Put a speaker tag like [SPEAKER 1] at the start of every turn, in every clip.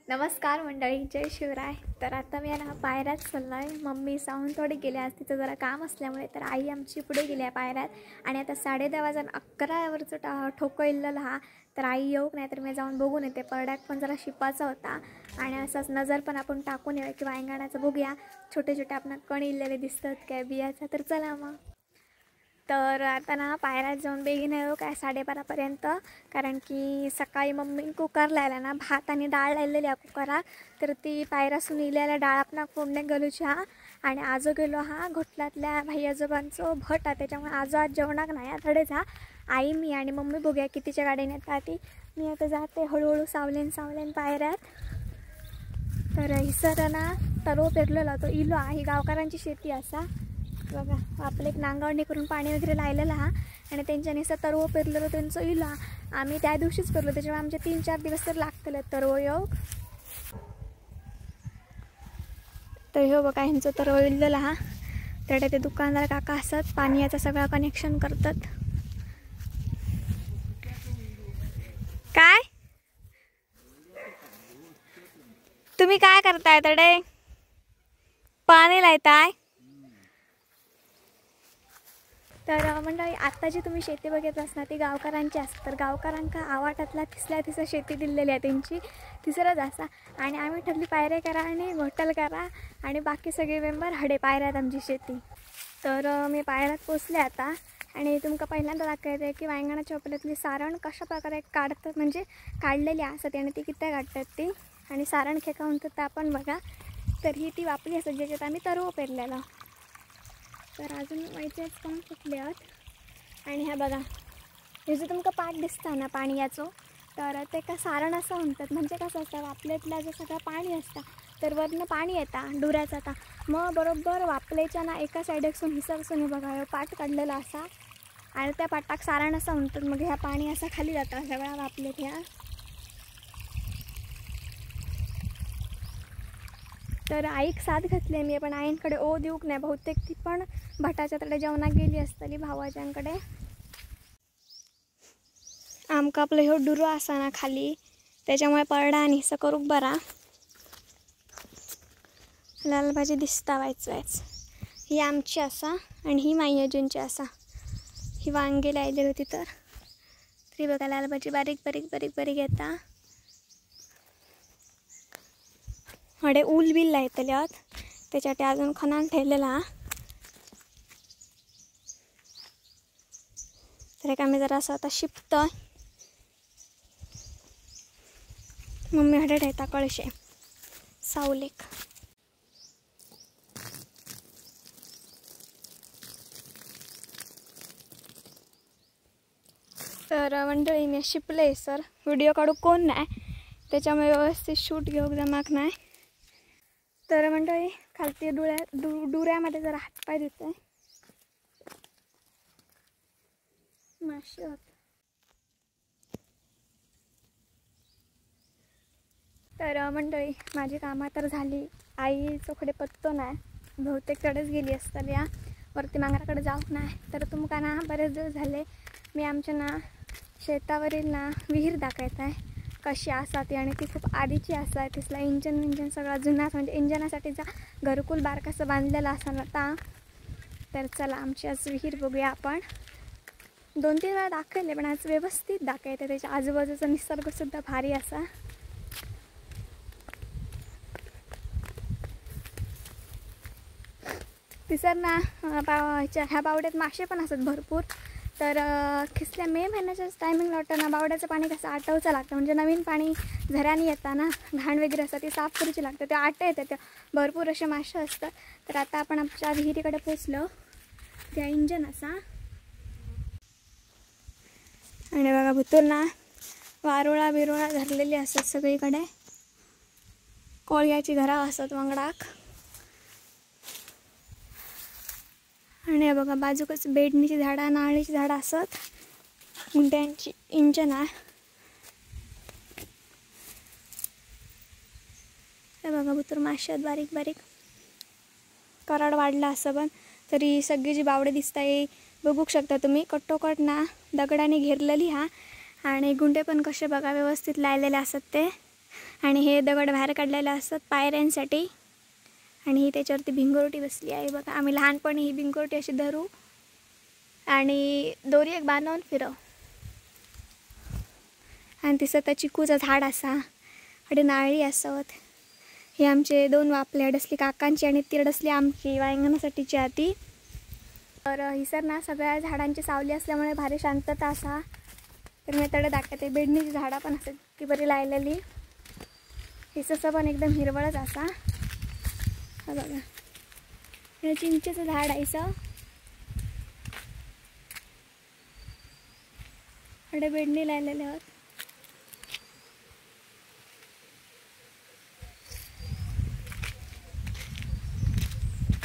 [SPEAKER 1] नमस्कार मंडळी, जय शिवराय. तर आता मी ना पायऱ्यात चाललो आहे. मम्मी सावंतवाडी गेली, आज तिचं जरा काम असल्यामुळे. तर आई आमची पुढे गेली आहे पायऱ्यात. आणि आता 10:30 वाजून 11वरचं ठोको इल्लेला हा. तर आई येऊ नाही तर मी जाऊन बघून येते. परड्यात पण जरा शिपाचा होता आणि असंच नजर पण आपण टाकून येऊ की वांगणाचं बघूया. छोटे छोटे आपण कणी इल्लेले दिसतात काय बियाचा. तर चला मग. तर आता ना पायऱ्यात जाऊन बेगीन येऊ काय 12:30पर्यंत, कारण की सकाळी मम्मी कुकर लायला ना भात आणि डाळ लायलेली आहे कुकरात. तर ती पायऱ्यासून इलेल्या डाळ आपण फोडणे गेलोची हा. आणि आजो गेलो हा घोटलातल्या भाई आजोबांचं भट आहे, त्याच्यामुळे आजो आज जेवणाक नाही थोडेच हा. आई मी आणि मम्मी बघूया कितीच्या गाडीने येतात ती. मी आता जाते हळूहळू सावलेन पायऱ्यात. तर हिसर ना तरव पेरलेला तो इलो हा. ही गावकऱ्यांची शेती असा बघा. आपलं एक नांगरणी करून पाणी वगैरे लायलेलं हा. आणि त्यांच्याने असं तरव पेरलेलं त्यांचं इलो हा. आम्ही त्या दिवशीच पेरलो, त्याच्यामुळे आमचे 3-4 दिवस तर लागतले तरव योग. तर हो बघा ह्यांचं तरव इल्लेलं हा. तर ते दुकानदार काका असतात पाणी याचा सगळा कनेक्शन करतात. काय तुम्ही काय करताय? तडे पाणी लायताय. तर मंडळी आता जी तुम्ही शेती बघितलं असणार ती गावकऱ्यांची असतात. तर गावकऱ्यांका आवाटातला तिसऱ्या शेती दिलेली आहे त्यांची, तिसरंच असा. आणि आम्ही ठरली पायऱ्या करा आणि घोटल करा आणि बाकी सगळे मेंबर हडे पायऱ्यात आमची शेती. तर मी पायऱ्यात पोचले आता. आणि तुमका पहिल्यांदा दाखवायचं की वांगणाच्या आपल्यातली सारण कशा प्रकारे काढतात, म्हणजे काढलेली असतात आणि ती किती काढतात ती. आणि सारण खेका म्हणतात ते आपण बघा. तर ही ती वापली असतात ज्याच्यात आम्ही तरव पेरलेला. तर अजून माहितीच पण कुठले आहेत. आणि ह्या बघा हे जो तुमका पाठ दिसता ना पाणी याचं, तर ते का सारण असं म्हणतात. म्हणजे कसं असतं वापलेतला जर सगळं पाणी असतं तर वरनं पाणी येतं डुऱ्याचं. आता मग बरोबर वापलेच्या ना एका साईडसून हिसाबसून हे बघा पाठ काढलेला असा. आणि त्या पाटाक सारण असं म्हणतात. मग ह्या पाणी असं खाली जातं सगळ्या वापलेत ह्या. तर आईक साथ घातली मी, पण आईंकडे ओ देऊक नाही. बहुतेक ती पण भटाच्याकडे जेवणाक गेली असतली भावाच्यांकडे. आमका आपलं ह्यो डुरो असा ना खाली, त्याच्यामुळे परडा आणि असं करूक बरा. लाल भाजी दिसता वायच. ही आमची असा आणि ही माई अजूनची असा. ही वांगे लायली होती तर ती बघा लाल भाजी बारीक बारीक बारीक बारीक येता. हडे ऊल बिल लायतले आहोत त्याच्यासाठी अजून खणान ठेवलेला. तर एक आम्ही जरा असं आता शिपतोय. मम्मी हडे ठेवता कळशे सावलेक. तर मंडळी मी शिपले सर व्हिडिओ काढू कोण नाही, त्याच्यामुळे व्यवस्थित शूट घेऊ जमाक नाही. तर मंडळी खालती डुऱ्यामध्ये जरा हातपाय देतोय. माशी होत. तर मंडळी माझी कामं तर झाली. आई चोकडे पत्तो नाही, बहुतेक कडेच गेली असताल या वरती मांगराकडे जाऊक नाही. तर तुमका ना बरेच दिवस झाले मी आमच्या ना शेतावरील ना विहीर दाखवत आहे कशी असा ती. आणि ती खूप आधीची असा. तिथला इंजन सगळा जुनाच, म्हणजे इंजनासाठीचा घरकुल बारकासं बांधलेला असा नव्हता. तर चला आमची आज विहीर बघूया आपण. 2-3 वेळा दाखवले पण आज व्यवस्थित दाखवते. त्याच्या आजूबाजूचा निसर्गसुद्धा भारी असा. तिसर ना ह्या बावड्यात मासे पण असतात भरपूर. तर खिसल्या मे महिन्याच्याच टायमिंगला वाटतं ना बावड्याचं पाणी कसं आटवचं लागतं. म्हणजे नवीन पाणी झऱ्याने येतं ना, घाण वगैरे असतं ती साफ करूची लागतं, ते आट येतं, त्या भरपूर असे मासे असतात. तर आता आपण आमच्या विहिरीकडे पोचलो. त्या इंजन असा. आणि बघा भुतूर ना वारुळा बिरुळा धरलेली असतात सगळीकडे. कोळ्याची घरा असतात वांगडाक. आणि बघा बाजूकच बेडणीची झाडा नारळीची झाडं असत. गुंड्यांची इंजन आहे. हे बघा भुतूर मासे आहेत बारीक बारीक. कराड वाढला असं पण तरी सगळी जी बावडे दिसताय बघू शकता तुम्ही. कट्टोकट ना दगडाने घेरलेली हा. आणि गुंडे पण कसे बघा व्यवस्थित लायलेले असतात ते. आणि हे दगड बाहेर काढलेले असतात पायऱ्यांसाठी. आणि ही त्याच्यावरती भिंगोरटी बसली आहे बघा. आम्ही लहानपणी ही भिंगोरटी अशी धरू आणि दोरी एक बांधून फिरव. आणि तिसं त्या चिकूचं झाड असा आणि नारळी असत. हे आमचे 2 वापले, अडसली काकांची आणि ती अडसली आमची वांगणासाठीची आती. तर ही सर ना सगळ्या झाडांची सावली असल्यामुळे भारी शांतता असा. तर मी तडे दाखवते. बेडणीची झाडं पण असत की बरी लायलेली. हिचं पण एकदम हिरवळच असा. हा बघा, हे चिंचेचं झाड आहे इसं. अडे बेडणी लायलेले आहोत.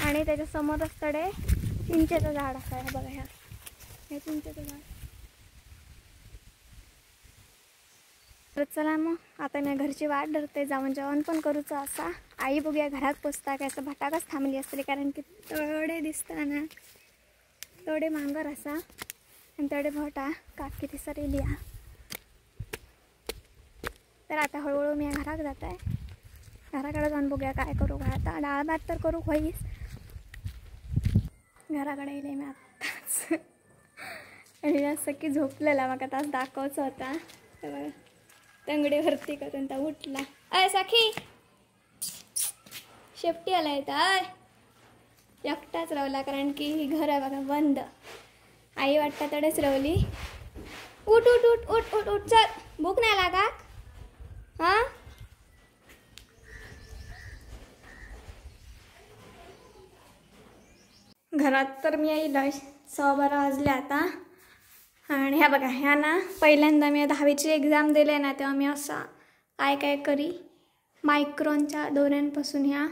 [SPEAKER 1] आणि त्याच्या समोरच तडे चिंचेचं झाड असं आहे बघा. हे चिंचेचं झाड. तर चला मग आता मी घरची वाट धरते. जाऊन जेवण पण करूचं असा. आई बघूया घरात पोचता काय असं भटाकच थांबली असते, कारण की तडे दिसता ना तडे मांगर असा आणि तडे भटा काकी ती सर लिहा. तर आता हळूहळू मी घरात जात आहे. घराकडे जाऊन बघूया काय करू. काय आता डाळ भात तर करू होईस. घराकडे येईल मी आत्ताच. आणि असं की झोपलेला मग तास दाखवायचा होता. तर तंगडीवरती करून तर उठला. अय सखी शेपटी आला येतं. एकटाच रावला कारण की घर आहे बघा बंद. आई वाटतं तडेच रावली. उठ उठ उठ उठ उठ उठ चल. भूक नाही लागत हां. घरात तर मी येईल 12:15 वाजले आता. आणि ह्या बघा, ह्या ना पहिल्यांदा मी 10वीची एक्झाम दिले ना तेव्हा मी असा काय काय करी मायक्रॉनच्या दोऱ्यांपासून ह्या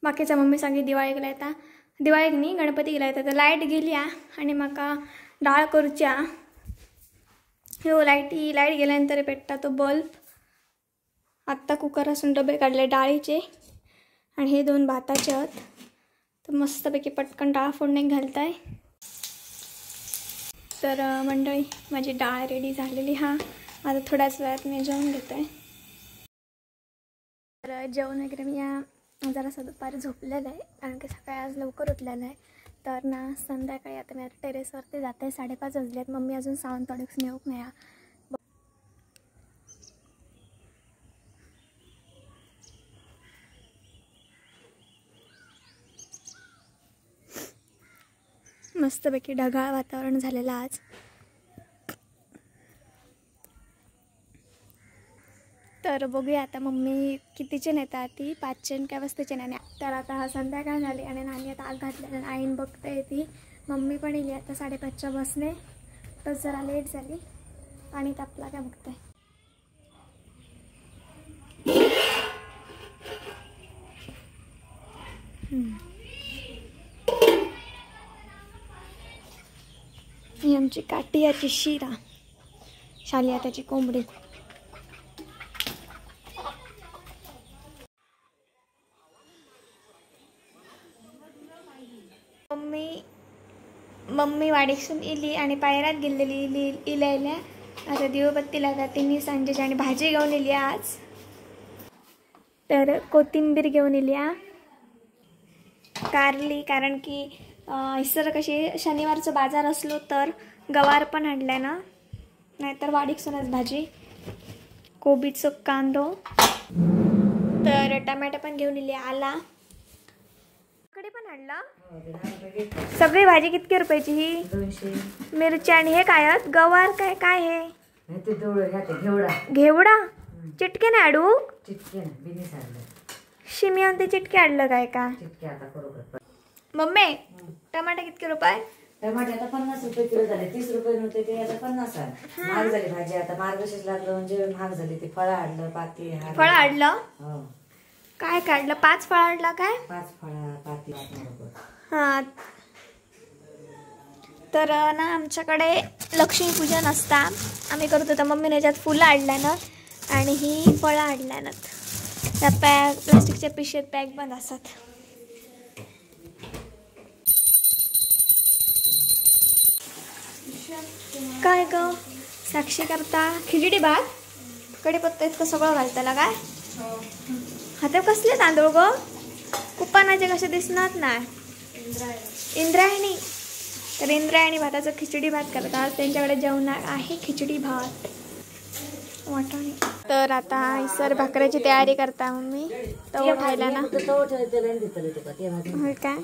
[SPEAKER 1] बाकीच्या मम्मी सांगी दिवाळी गेला येता. दिवाळीक नी गणपती गेला येता. तर लाईट गेली आणि म्हाका डाळ करूच्या. हो लाईट गेल्यानंतर पेटता तो बल्ब. आत्ता कुकर असून डबे काढले डाळीचे आणि हे 2 भाताचे आहेत. तर मस्तपैकी पटकन डाळ फोडणे घालताय. तर मंडळी माझी डाळ रेडी झालेली. आता थोड्याच वेळात मी जेवण घेत आहे. तर जेवण वगैरे मी जरासं दुपारी झोपलेलं आहे कारण की सकाळी आज लवकर उठलेलं आहे. तर ना संध्याकाळी आता मी आता टेरेसवरती जात आहे. 5:30 वाजले आहेत. मम्मी अजून सावंतवाडीस नेऊक नाही. मस्तपैकी ढगाळ वातावरण झालेलं आज. तर बघूया आता मम्मी कितीचे नेतात. ती 5चे काय वाजताचे नाही. तर आता संध्याकाळ झाली आणि नानी आता आग घातल्या. आईन बघते ती. मम्मी पण येईल आता 5:30च्या बसने. तर जरा लेट झाली. पाणी तापला काय बघते. ही आमची काटियाची शिरा. शालिया त्याची कोंबडी. मम्मी वाडीसून इली आणि पायऱ्यात गेलेली इल्या. आता दिवबत्तीला जाते सांजेची आणि भाजी घेऊन इली आज. तर कोथिंबीर घेऊन इली कारली, कारण की इसर कशी शनिवारचं बाजार असलो तर गवार पण आणलाय ना, नाहीतर वाडीसूनच भाजी. कोबीचं कांदो. तर टमाटर पण घेऊन इली. आला कडे पण आणला. सगळी भाजी किती रुपयाची ही? 200. मिरची आणि हे काय आहेत? गवार काय काय हे? घेवडा. चिटके नाही आडू. शिमी ते चिटके आणलं काय का? मम्मी टमाटर किती रुपये?
[SPEAKER 2] टमाटे आता 50 रुपये किलो झाले. 30 रुपये नव्हते ते आता 50 आहे. महाग झाली भाजी आता. मार्गशीर्ष लागलं म्हणजे महाग झाली. ते फळं आणलं पाती.
[SPEAKER 1] फळं आणलं काय काढलं? 5 फळं आणला काय?
[SPEAKER 2] 5 फळं पाती.
[SPEAKER 1] हां. तर ना आमच्याकडे लक्ष्मीपूजन असता. आम्ही करत होतो. मम्मीने याच्यात फुलं आणल्या ना आणि ही फळं आणल्या ना. त्या प्लास्टिकच्या पिशवीत पॅक बंद असतात. काय ग साक्षी करता? खिचडी भात कढीपत्ता इतकं सगळं घालताला काय आता कसले तांदूळ ग कुप्पानाचे कसे दिसणार नाही इंद्रायणी तर इंद्रायणी भाताचं खिचडी भात करतात आज त्यांच्याकडे जेवणार आहे खिचडी भात वाटाणे तर आता इसर भाकऱ्याची तयारी करता मम्मी तव ठेवला ना काय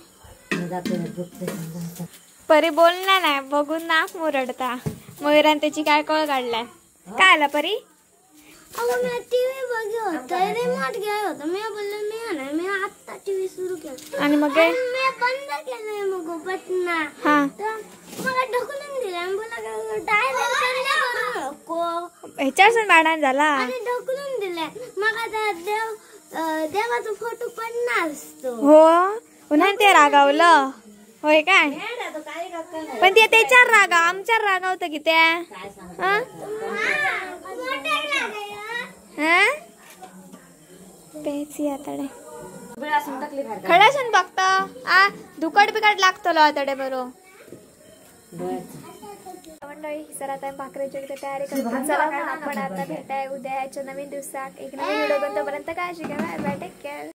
[SPEAKER 1] परी बोलणार नाही बघून नाक मुरडता मयुरान त्याची काय कळ काढलाय काय आला परी
[SPEAKER 3] टीव्ही बघत रिमोट घ्याय होतं मी बोललो मी आता टीव्ही सुरू केला
[SPEAKER 1] आणि मग
[SPEAKER 3] मी बंद केलंय मग बटना
[SPEAKER 1] हा
[SPEAKER 3] मला ढकलून दिलं बोला डायरेक्ट नको
[SPEAKER 1] ह्याच्यापासून भांडण झाला
[SPEAKER 3] आणि ढकलून दिलंय मग आता देवाचा फोटो पडणार असतो
[SPEAKER 1] हो पुन्हा ते रागावलं होय काय पण ते त्याच्यावर रागा आमच्यावर रागावतं की त्या खडासून बघता आ दुकड बिकड लागतो आतडे बरो मंडळी सर आता भाकरीची तयारी करतो चला मग आपण आता भेटाय उद्याच्या नवीन दिवसात एक नवीन व्हिडिओ बनतोपर्यंत काय शिकाय बाय टेक केअर